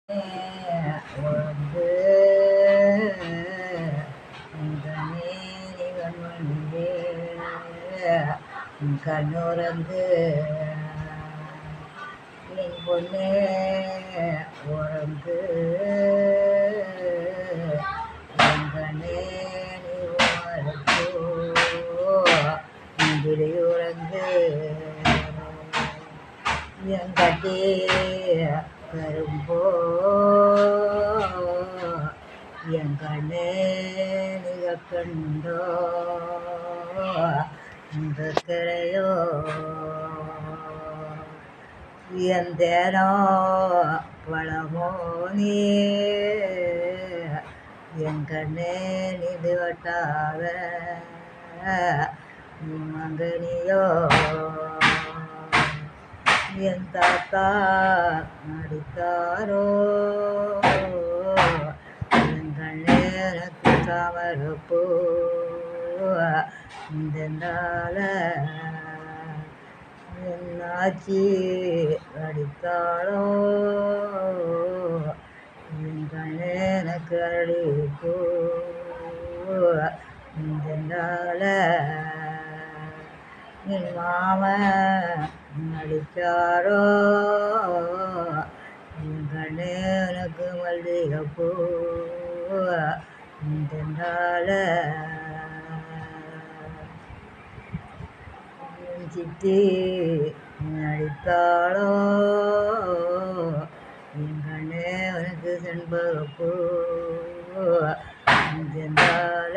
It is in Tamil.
வந்து இந்த நேரி கண்மணியே கண்ணுறந்து என் பொண்ணே உறந்து என் கண்ணே நீ உமரப்போ இங்கிடி உறந்து என் கட்டி கரும்போ என் கண்ணே நிக கண்டோ இந்த கரையோ என் தேனோ பழமோ நீ என் கண்ணே நிது வட்டாத மங்கனியோ என் தாத்தா நடித்தாரோ என் கண்ணே எனக்கு தாமரப்பூ இந்த நாள என் ஆச்சி நடித்தாளோ என் கண்ணே எனக்கு அடிப்பூ இந்த நாள என் மாமன் நடித்தாரோ என் கண்ணே எனக்கு மல்லிகைப்பூ இந்த நாள என் சித்தி நடித்தாளோ என் கண்ணே எனக்கு செண்பகப்பூ இந்த நாள